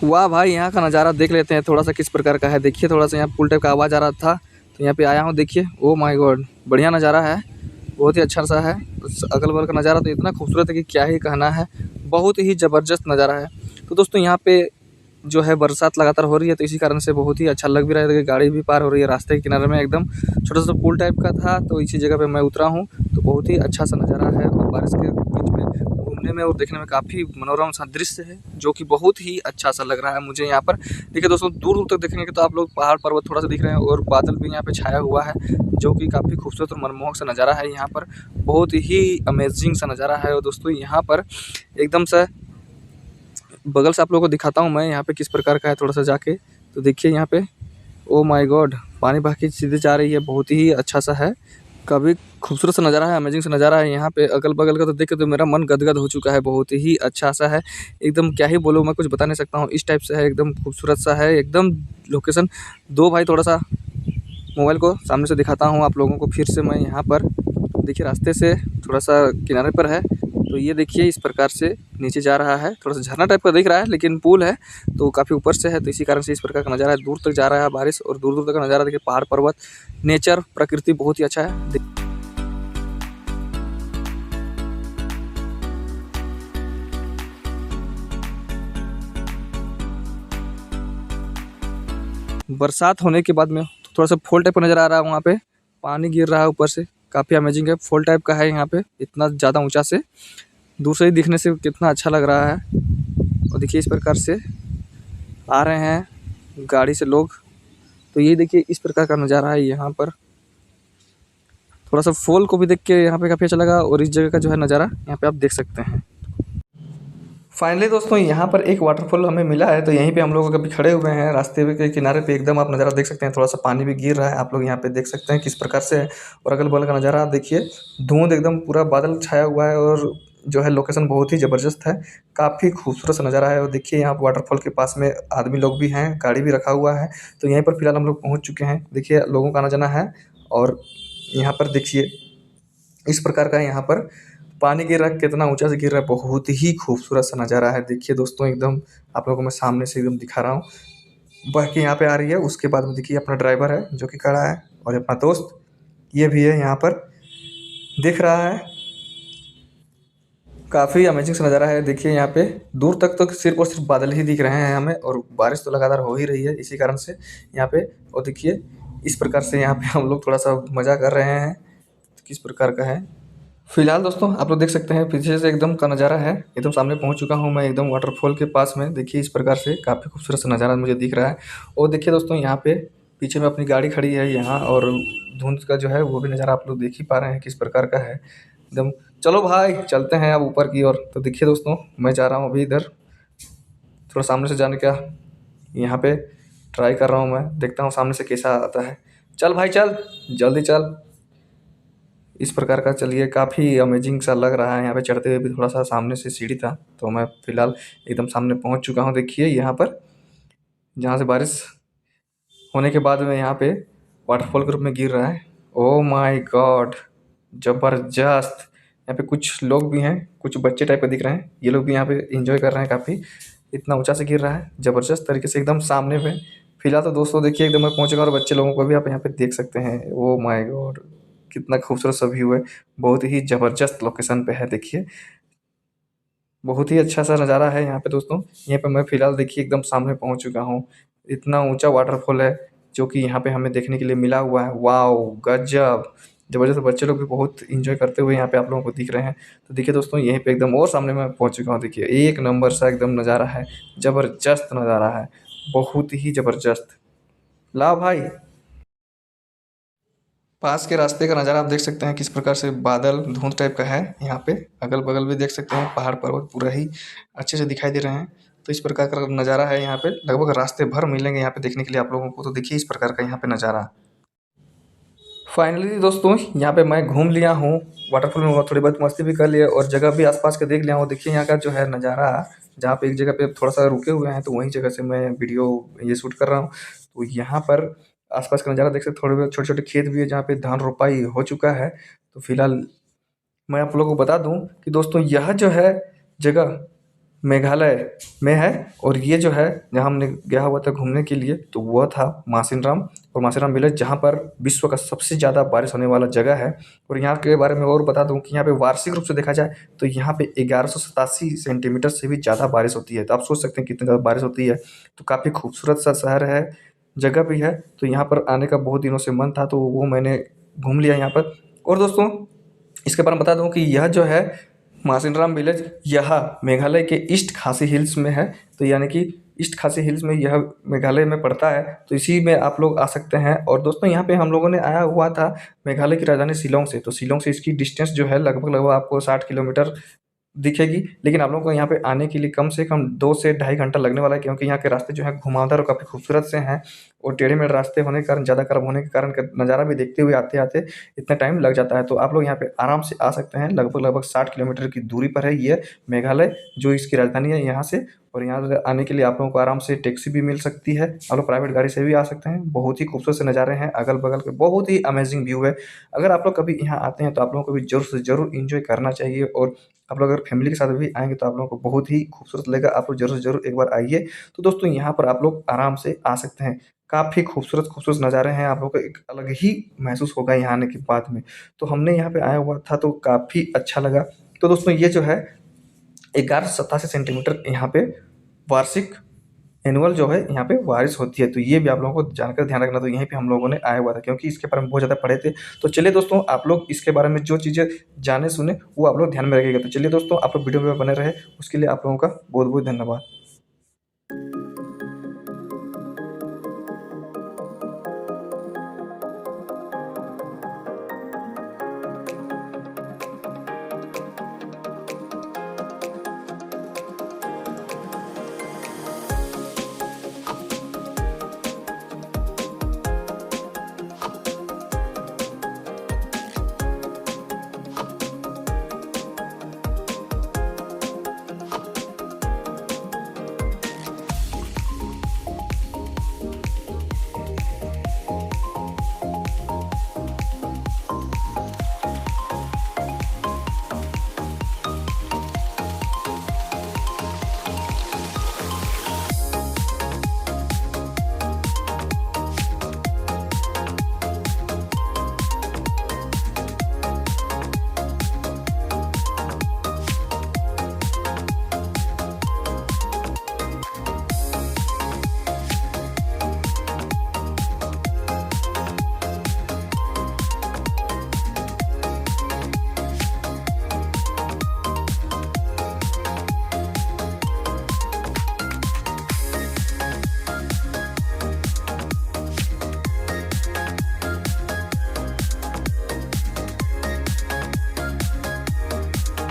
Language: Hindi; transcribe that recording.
वाह भाई, यहाँ का नज़ारा देख लेते हैं थोड़ा सा किस प्रकार का है। देखिए थोड़ा सा यहाँ पुल टाइप का आवाज़ आ रहा था तो यहाँ पे आया हूँ। देखिए ओ माय गॉड, बढ़िया नज़ारा है, बहुत ही अच्छा सा है। अगल बगल का नज़ारा तो इतना खूबसूरत है कि क्या ही कहना है, बहुत ही ज़बरदस्त नज़ारा है। तो दोस्तों यहाँ पे जो है बरसात लगातार हो रही है तो इसी कारण से बहुत ही अच्छा लग भी रहा है। गाड़ी भी पार हो रही है रास्ते के किनारे में, एकदम छोटा सा पुल टाइप का था तो इसी जगह पे मैं उतरा हूँ। तो बहुत ही अच्छा सा नज़ारा है और बारिश के बीच में घूमने में और देखने में काफ़ी मनोरम सा दृश्य है, जो कि बहुत ही अच्छा सा लग रहा है मुझे यहाँ पर। देखिए दोस्तों, दूर दूर तक देखेंगे तो आप लोग पहाड़ पर्वत थोड़ा सा दिख रहे हैं और बादल भी यहाँ पे छाया हुआ है, जो कि काफ़ी खूबसूरत और मनमोहक सा नज़ारा है यहाँ पर। बहुत ही अमेजिंग सा नज़ारा है। और दोस्तों यहाँ पर एकदम से बगल से आप लोगों को दिखाता हूँ मैं यहाँ पे किस प्रकार का है, थोड़ा सा जाके तो देखिए यहाँ पे ओ माय गॉड, पानी बह के सीधे जा रही है, बहुत ही अच्छा सा है, काफ़ी खूबसूरत सा नज़ारा है, अमेजिंग सा नज़ारा है यहाँ पे। अगल बगल का तो देख के तो मेरा मन गदगद हो चुका है, बहुत ही अच्छा सा है एकदम, क्या ही बोलूँ, मैं कुछ बता नहीं सकता हूँ, इस टाइप से है, एकदम खूबसूरत सा है एकदम लोकेशन। दो भाई थोड़ा सा मोबाइल को सामने से दिखाता हूँ आप लोगों को फिर से मैं यहाँ पर। देखिए रास्ते से थोड़ा सा किनारे पर है तो ये देखिए इस प्रकार से नीचे जा रहा है, थोड़ा सा झरना टाइप का दिख रहा है लेकिन पुल है तो काफ़ी ऊपर से है तो इसी कारण से इस प्रकार का नज़ारा है। दूर तक जा रहा है बारिश और दूर दूर तक का नज़ारा देखिए, पहाड़ पर्वत, नेचर, प्रकृति बहुत ही अच्छा है। बरसात होने के बाद में थोड़ा सा फॉल टाइप का नज़र आ रहा है, वहाँ पे पानी गिर रहा है ऊपर से, काफ़ी अमेजिंग है, फॉल टाइप का है यहाँ पे, इतना ज़्यादा ऊंचा से दूर से ही दिखने से कितना अच्छा लग रहा है। और देखिए इस प्रकार से आ रहे हैं गाड़ी से लोग, तो ये देखिए इस प्रकार का नज़ारा है यहाँ पर। थोड़ा सा फॉल को भी देख के यहाँ पे काफ़ी अच्छा लगा और इस जगह का जो है नज़ारा यहाँ पे आप देख सकते हैं। फाइनली दोस्तों यहाँ पर एक वाटरफॉल हमें मिला है तो यहीं पे हम लोग अभी खड़े हुए हैं रास्ते के किनारे पे, एकदम आप नज़ारा देख सकते हैं, थोड़ा सा पानी भी गिर रहा है, आप लोग यहाँ पे देख सकते हैं किस प्रकार से है। और अगल बगल का नज़ारा आप देखिए, धुंध एकदम पूरा बादल छाया हुआ है और जो है लोकेशन बहुत ही ज़बरदस्त है, काफ़ी खूबसूरत सा नज़ारा है। और देखिए यहाँ वाटरफॉल के पास में आदमी लोग भी हैं, गाड़ी भी रखा हुआ है, तो यहीं पर फिलहाल हम लोग पहुँच चुके हैं। देखिए लोगों का आना जाना है और यहाँ पर देखिए इस प्रकार का यहाँ पर पानी गिर रहा है, कितना ऊंचा से गिर रहा है, बहुत ही खूबसूरत सा नज़ारा है। देखिए दोस्तों एकदम आप लोगों को मैं सामने से एकदम दिखा रहा हूँ, बह के यहाँ पे आ रही है। उसके बाद में देखिए अपना ड्राइवर है जो कि खड़ा है और अपना दोस्त ये भी है यहाँ पर दिख रहा है, काफ़ी अमेजिंग सा नज़ारा है। देखिए यहाँ पे दूर तक तो सिर्फ और सिर्फ बादल ही दिख रहे हैं हमें, और बारिश तो लगातार हो ही रही है इसी कारण से यहाँ पे। और देखिए इस प्रकार से यहाँ पे हम लोग थोड़ा सा मज़ा कर रहे हैं, किस प्रकार का है। फिलहाल दोस्तों आप लोग देख सकते हैं पीछे से एकदम का नज़ारा है, एकदम सामने पहुंच चुका हूं मैं एकदम वाटरफॉल के पास में। देखिए इस प्रकार से काफ़ी खूबसूरत सा नज़ारा मुझे दिख रहा है। और देखिए दोस्तों यहाँ पे पीछे में अपनी गाड़ी खड़ी है यहाँ, और धुंध का जो है वो भी नज़ारा आप लोग देख ही पा रहे हैं किस प्रकार का है एकदम। चलो भाई चलते हैं अब ऊपर की ओर। तो देखिए दोस्तों मैं जा रहा हूँ अभी इधर, थोड़ा सामने से जाने का यहाँ पे ट्राई कर रहा हूँ मैं, देखता हूँ सामने से कैसा आता है। चल भाई चल, जल्दी चल। इस प्रकार का चलिए, काफ़ी अमेजिंग सा लग रहा है। यहाँ पे चढ़ते हुए भी थोड़ा सा सामने से सीढ़ी था तो मैं फ़िलहाल एकदम सामने पहुँच चुका हूँ। देखिए यहाँ पर जहाँ से बारिश होने के बाद में यहाँ पे वाटरफॉल के रूप में गिर रहा है। ओह माय गॉड, ज़बरदस्त। यहाँ पे कुछ लोग भी हैं, कुछ बच्चे टाइप के दिख रहे हैं, ये लोग भी यहाँ पे एंजॉय कर रहे हैं काफ़ी, इतना ऊंचा से गिर रहा है ज़बरदस्त तरीके से एकदम सामने में। फिलहाल तो दोस्तों देखिए एकदम मैं पहुँच चुका और बच्चे लोगों को भी आप यहाँ पे देख सकते हैं। ओह माय गॉड, कितना खूबसूरत सा व्यू है, बहुत ही ज़बरदस्त लोकेशन पे है। देखिए बहुत ही अच्छा सा नज़ारा है यहाँ पे दोस्तों। यहाँ पे मैं फ़िलहाल देखिए एकदम सामने पहुँच चुका हूँ, इतना ऊंचा वाटरफॉल है जो कि यहाँ पे हमें देखने के लिए मिला हुआ है। वाओ गजब, ज़बरदस्त। बच्चे लोग भी बहुत इंजॉय करते हुए यहाँ पे आप लोगों को दिख रहे हैं। तो देखिए दोस्तों यहीं पे एकदम और सामने मैं पहुँच चुका हूँ। देखिए एक नंबर सा एकदम नज़ारा है, ज़बरदस्त नज़ारा है, बहुत ही ज़बरदस्त। ला भाई, पास के रास्ते का नज़ारा आप देख सकते हैं किस प्रकार से बादल धुंध टाइप का है यहाँ पे, अगल बगल भी देख सकते हैं, पहाड़ पर्वत पूरा ही अच्छे से दिखाई दे रहे हैं। तो इस प्रकार का नज़ारा है यहाँ पे, लगभग रास्ते भर मिलेंगे यहाँ पे देखने के लिए आप लोगों को। तो देखिए इस प्रकार का यहाँ पे नज़ारा। फाइनली दोस्तों यहाँ पे मैं घूम लिया हूँ वाटरफॉल में, थोड़ी बहुत मस्ती भी कर लिया और जगह भी आसपास का देख लिया हूँ। देखिए यहाँ का जो है नज़ारा, जहाँ पे एक जगह पे थोड़ा सा रुके हुए हैं तो वहीं जगह से मैं वीडियो ये शूट कर रहा हूँ। तो यहाँ पर आसपास का नज़ारा देख सकते, थोड़े बहुत छोटे छोटे खेत भी है जहाँ पे धान रोपाई हो चुका है। तो फिलहाल मैं आप लोगों को बता दूं कि दोस्तों यह जो है जगह मेघालय में है। और ये जो है जहाँ हमने गया हुआ था घूमने के लिए तो वह था मासिनराम, और मासिनराम विलेज जहाँ पर विश्व का सबसे ज़्यादा बारिश होने वाला जगह है। और यहाँ के बारे में और बता दूँ कि यहाँ पे वार्षिक रूप से देखा जाए तो यहाँ पे 1187 सेंटीमीटर से भी ज़्यादा बारिश होती है। तो आप सोच सकते हैं कितनी ज़्यादा बारिश होती है। तो काफ़ी खूबसूरत सा शहर है, जगह भी है। तो यहाँ पर आने का बहुत दिनों से मन था तो वो मैंने घूम लिया यहाँ पर। और दोस्तों इसके बारे में बता दूँ कि यह जो है मासिनराम विलेज यह मेघालय के ईस्ट खासी हिल्स में है। तो यानी कि ईस्ट खासी हिल्स में यह मेघालय में पड़ता है। तो इसी में आप लोग आ सकते हैं। और दोस्तों यहाँ पे हम लोगों ने आया हुआ था मेघालय की राजधानी शिलोंग से। तो शिलोंग से इसकी डिस्टेंस जो है लगभग लगभग आपको 60 किलोमीटर दिखेगी। लेकिन आप लोगों को यहाँ पे आने के लिए कम से कम 2 से ढाई घंटा लगने वाला है, क्योंकि यहाँ के रास्ते जो है घुमावदार और काफ़ी खूबसूरत से हैं। और टेढ़े मेढ़े रास्ते होने के कारण, ज़्यादा कर्व होने के कारण नज़ारा भी देखते हुए आते आते इतना टाइम लग जाता है। तो आप लोग यहाँ पे आराम से आ सकते हैं। लगभग लगभग 60 किलोमीटर की दूरी पर है ये मेघालय, जो इसकी राजधानी है यहाँ से। और यहाँ आने के लिए आप लोगों को आराम से टैक्सी भी मिल सकती है, आप लोग प्राइवेट गाड़ी से भी आ सकते हैं। बहुत ही खूबसूरत से नज़ारे हैं, अगल बगल के बहुत ही अमेजिंग व्यू है। अगर आप लोग कभी यहाँ आते हैं तो आप लोगों को भी ज़रूर से ज़रूर इंजॉय करना चाहिए। और आप लोग अगर फैमिली के साथ भी आएँगे तो आप लोगों को बहुत ही खूबसूरत लगेगा। आप लोग ज़रूर से ज़रूर एक बार आइए। तो दोस्तों यहाँ पर आप लोग आराम से आ सकते हैं। काफ़ी खूबसूरत खूबसूरत नज़ारे हैं, आप लोगों को एक अलग ही महसूस होगा यहाँ आने के बाद में। तो हमने यहाँ पे आया हुआ था तो काफ़ी अच्छा लगा। तो दोस्तों ये जो है 1187 सेंटीमीटर यहाँ पे वार्षिक एनुअल जो है यहाँ पे बारिश होती है। तो ये भी आप लोगों को जानकर ध्यान रखना। तो यहीं पे हम लोगों ने आया हुआ था क्योंकि इसके बारे में बहुत ज़्यादा पढ़े थे। तो चलिए दोस्तों आप लोग इसके बारे में जो चीज़ें जाने सुने वो आप लोग ध्यान में रखिएगा। तो चलिए दोस्तों आप लोग वीडियो में बने रहे, उसके लिए आप लोगों का बहुत बहुत धन्यवाद।